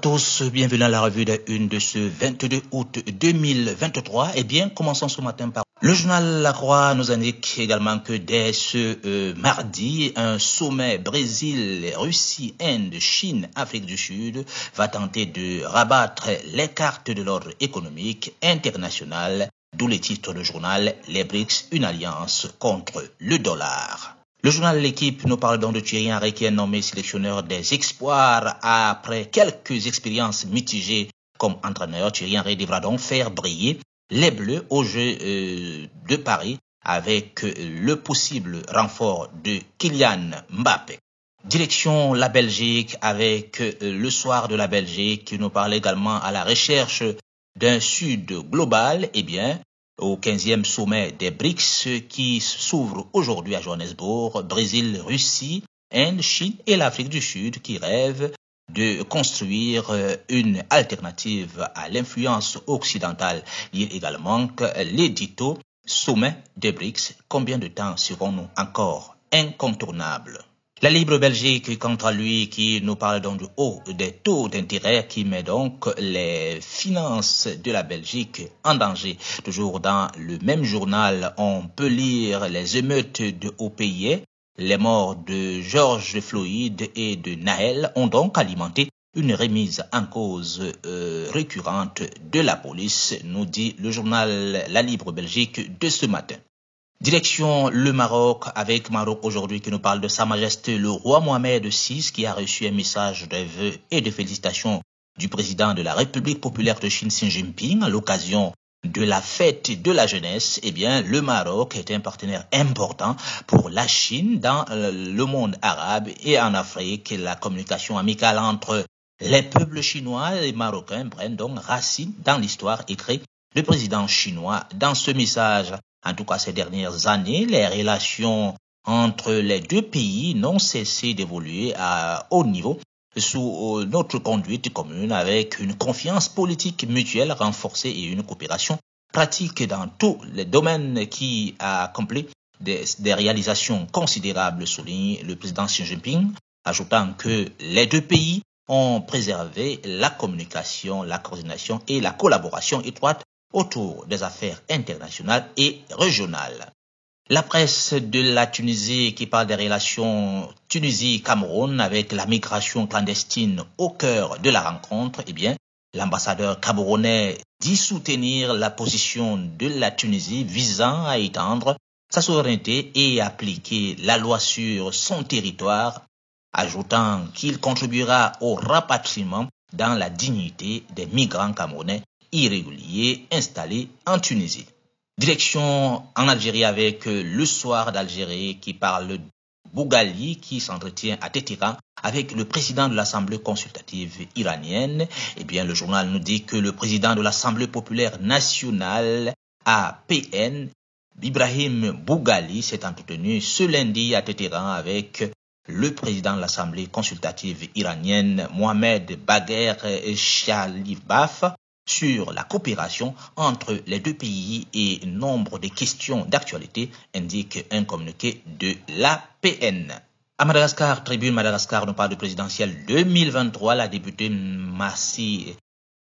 tous, bienvenue à la revue de une de ce 22 août 2023. Eh bien, commençons ce matin par... Le journal La Croix nous indique également que dès ce mardi, un sommet Brésil, Russie, Inde, Chine, Afrique du Sud va tenter de rabattre les cartes de l'ordre économique international, d'où les titres du journal Les BRICS, une alliance contre le dollar. Le journal L'équipe nous parle donc de Thierry Henry qui est nommé sélectionneur des espoirs après quelques expériences mitigées comme entraîneur. Thierry Henry devra donc faire briller les Bleus au jeu de Paris avec le possible renfort de Kylian Mbappé. Direction la Belgique avec le soir de la Belgique qui nous parle également à la recherche d'un sud global. Eh bien, au 15e sommet des BRICS qui s'ouvre aujourd'hui à Johannesburg, Brésil, Russie, Inde, Chine et l'Afrique du Sud qui rêvent de construire une alternative à l'influence occidentale. Il y a également l'édito sommet des BRICS. Combien de temps serons-nous encore incontournables? La Libre Belgique, quant à lui, qui nous parle donc du haut des taux d'intérêt qui met donc les finances de la Belgique en danger. Toujours dans le même journal, on peut lire les émeutes de Haut-Pays. Les morts de George Floyd et de Naël ont donc alimenté une remise en cause récurrente de la police, nous dit le journal La Libre Belgique de ce matin. Direction le Maroc, avec Maroc aujourd'hui qui nous parle de Sa Majesté le roi Mohamed VI qui a reçu un message de vœux et de félicitations du président de la République populaire de Chine Xi Jinping à l'occasion de la fête de la jeunesse. Eh bien, le Maroc est un partenaire important pour la Chine dans le monde arabe et en Afrique. La communication amicale entre les peuples chinois et marocains prennent donc racine dans l'histoire, écrit le président chinois dans ce message. En tout cas, ces dernières années, les relations entre les deux pays n'ont cessé d'évoluer à haut niveau sous notre conduite commune avec une confiance politique mutuelle renforcée et une coopération pratique dans tous les domaines qui a accompli des réalisations considérables, souligne le président Xi Jinping, ajoutant que les deux pays ont préservé la communication, la coordination et la collaboration étroite autour des affaires internationales et régionales. La presse de la Tunisie qui parle des relations Tunisie-Cameroun avec la migration clandestine au cœur de la rencontre, eh bien, l'ambassadeur camerounais dit soutenir la position de la Tunisie visant à étendre sa souveraineté et appliquer la loi sur son territoire, ajoutant qu'il contribuera au rapatriement dans la dignité des migrants camerounais irréguliers installés en Tunisie. Direction en Algérie avec le soir d'Algérie qui parle Bougali qui s'entretient à Téhéran avec le président de l'Assemblée consultative iranienne. Eh bien, le journal nous dit que le président de l'Assemblée populaire nationale APN, Ibrahim Bougali, s'est entretenu ce lundi à Téhéran avec le président de l'Assemblée consultative iranienne, Mohamed Bagher Shalibaf, sur la coopération entre les deux pays et nombre de questions d'actualité, indique un communiqué de l'APN. À Madagascar, Tribune Madagascar nous parle de présidentielle 2023. La députée Massi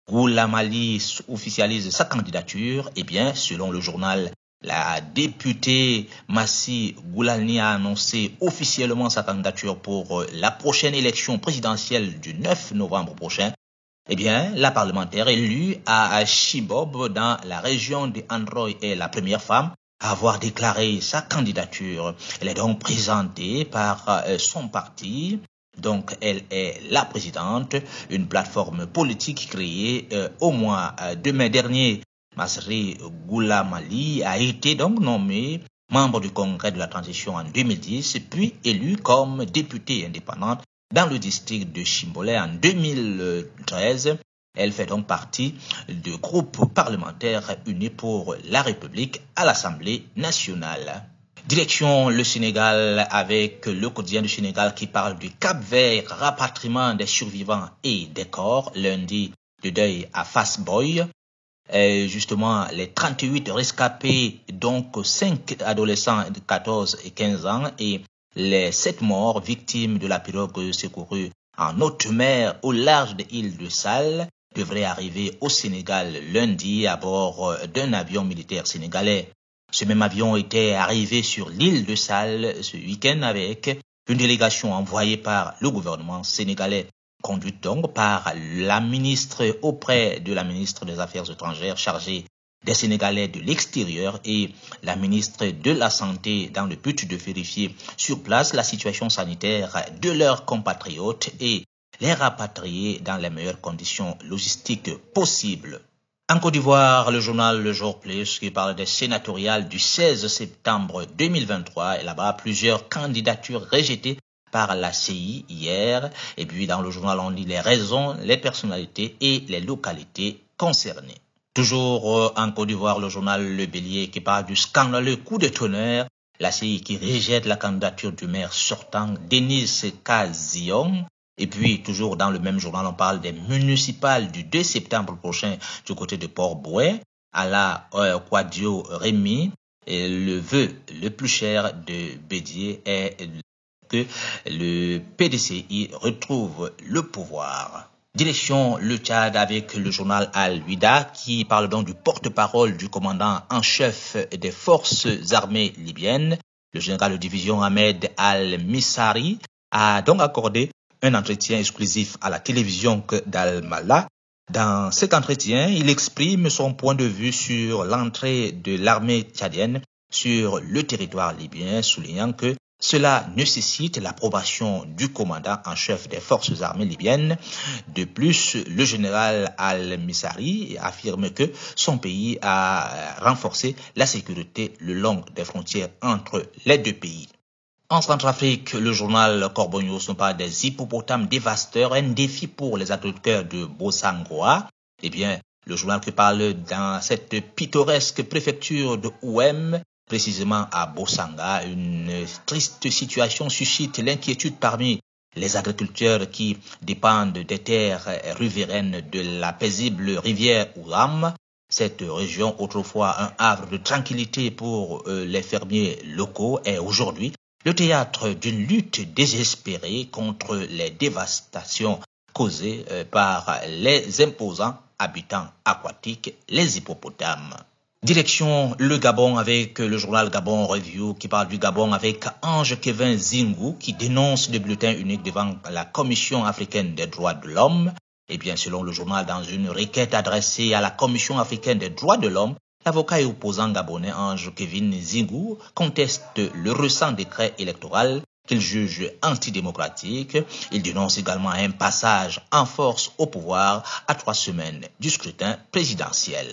Goulamali officialise sa candidature. Eh bien, selon le journal, la députée Massi Goulani a annoncé officiellement sa candidature pour la prochaine élection présidentielle du 9 novembre prochain. Eh bien, la parlementaire élue à Chibob dans la région de Androy est la première femme à avoir déclaré sa candidature. Elle est donc présentée par son parti. Donc, elle est la présidente, une plateforme politique créée au mois de mai dernier. Masri Goulamali a été donc nommée membre du Congrès de la transition en 2010, puis élue comme députée indépendante dans le district de Chimbolé en 2013. Elle fait donc partie du groupe parlementaire uni pour la République à l'Assemblée nationale. Direction le Sénégal avec le quotidien du Sénégal qui parle du Cap-Vert, rapatriement des survivants et des corps. Lundi, le deuil à Fass Boye. Justement, les 38 rescapés, donc 5 adolescents de 14 et 15 ans et les 7 morts victimes de la pirogue secourue en haute mer au large de l'île de Sal devrait arriver au Sénégal lundi à bord d'un avion militaire sénégalais. Ce même avion était arrivé sur l'île de Sal ce week-end avec une délégation envoyée par le gouvernement sénégalais, conduite donc par la ministre auprès de la ministre des Affaires étrangères chargée des Sénégalais de l'extérieur et la ministre de la Santé dans le but de vérifier sur place la situation sanitaire de leurs compatriotes et les rapatrier dans les meilleures conditions logistiques possibles. En Côte d'Ivoire, le journal Le Jour Plus qui parle des sénatoriales du 16 septembre 2023 et là-bas plusieurs candidatures rejetées par la CI hier. Et puis dans le journal on lit les raisons, les personnalités et les localités concernées. Toujours en Côte d'Ivoire, le journal Le Bélier qui parle du scandaleux coup de tonnerre, la CI qui rejette la candidature du maire sortant Denis Kaziong. Et puis, toujours dans le même journal, on parle des municipales du 2 septembre prochain du côté de Port-Bouet. À la Quadio Rémy, et le vœu le plus cher de Bédier est que le PDCI retrouve le pouvoir. Direction le Tchad avec le journal Al-Wida qui parle donc du porte-parole du commandant en chef des forces armées libyennes. Le général de division Ahmed Al-Missari a donc accordé un entretien exclusif à la télévision d'Al-Mala. Dans cet entretien, il exprime son point de vue sur l'entrée de l'armée tchadienne sur le territoire libyen, soulignant que cela nécessite l'approbation du commandant en chef des forces armées libyennes. De plus, le général Al-Missari affirme que son pays a renforcé la sécurité le long des frontières entre les deux pays. En Centrafrique, le journal Corbeau News nous parle des hippopotames dévastateurs, un défi pour les agriculteurs de Bossangoa. Eh bien, le journal qui parle dans cette pittoresque préfecture de Ouem, précisément à Bossanga, une triste situation suscite l'inquiétude parmi les agriculteurs qui dépendent des terres riveraines de la paisible rivière Oulam. Cette région, autrefois un havre de tranquillité pour les fermiers locaux, est aujourd'hui le théâtre d'une lutte désespérée contre les dévastations causées par les imposants habitants aquatiques, les hippopotames. Direction le Gabon avec le journal Gabon Review qui parle du Gabon avec Ange Kevin Zingou qui dénonce le bulletin unique devant la Commission africaine des droits de l'homme. Eh bien, selon le journal, dans une requête adressée à la Commission africaine des droits de l'homme, l'avocat et opposant gabonais Ange Kevin Zingou conteste le récent décret électoral qu'il juge antidémocratique. Il dénonce également un passage en force au pouvoir à 3 semaines du scrutin présidentiel.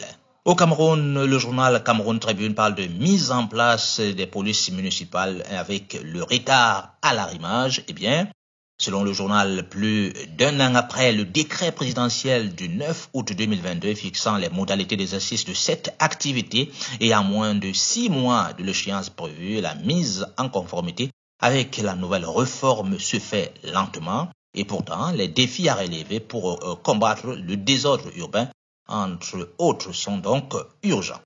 Au Cameroun, le journal Cameroun Tribune parle de mise en place des polices municipales avec le retard à l'arrimage. Eh bien, selon le journal, plus d'un an après le décret présidentiel du 9 août 2022 fixant les modalités d'exercice de cette activité et à moins de 6 mois de l'échéance prévue, la mise en conformité avec la nouvelle réforme se fait lentement. Et pourtant, les défis à relever pour combattre le désordre urbain, entre autres, sont donc urgents.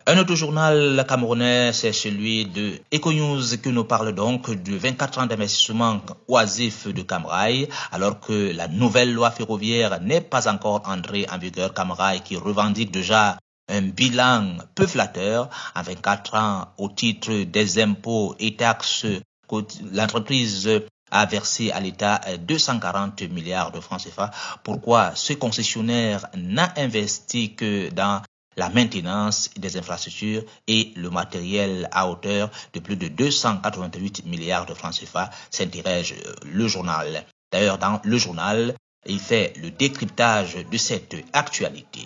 Un autre journal camerounais, c'est celui de EcoNews qui nous parle donc de 24 ans d'investissement oisif de Camrail, alors que la nouvelle loi ferroviaire n'est pas encore entrée en vigueur. Camrail qui revendique déjà un bilan peu flatteur en 24 ans au titre des impôts et taxes que l'entreprise a versé à l'État 240 milliards de francs CFA. Pourquoi ce concessionnaire n'a investi que dans la maintenance des infrastructures et le matériel à hauteur de plus de 288 milliards de francs CFA, s'interroge le journal. D'ailleurs, dans le journal, il fait le décryptage de cette actualité.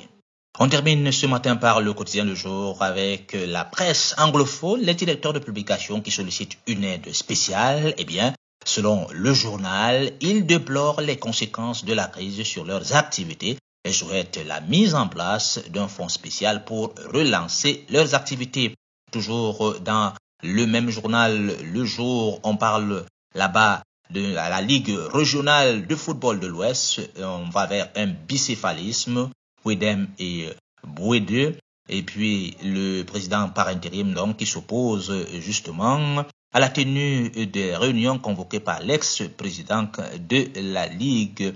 On termine ce matin par le quotidien Le Jour avec la presse anglophone, les directeurs de publication qui sollicitent une aide spéciale. Eh bien, selon le journal, ils déplorent les conséquences de la crise sur leurs activités et souhaitent la mise en place d'un fonds spécial pour relancer leurs activités. Toujours dans le même journal, Le Jour, on parle là-bas de la Ligue régionale de football de l'Ouest. On va vers un bicéphalisme, Ouedem et Bouedé. Et puis le président par intérim donc qui s'oppose justement à la tenue des réunions convoquées par l'ex-président de la Ligue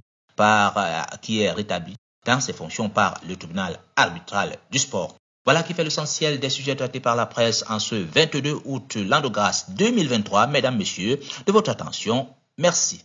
qui est rétabli dans ses fonctions par le tribunal arbitral du sport. Voilà qui fait l'essentiel des sujets traités par la presse en ce 22 août, l'an de grâce 2023. Mesdames, Messieurs, de votre attention, merci.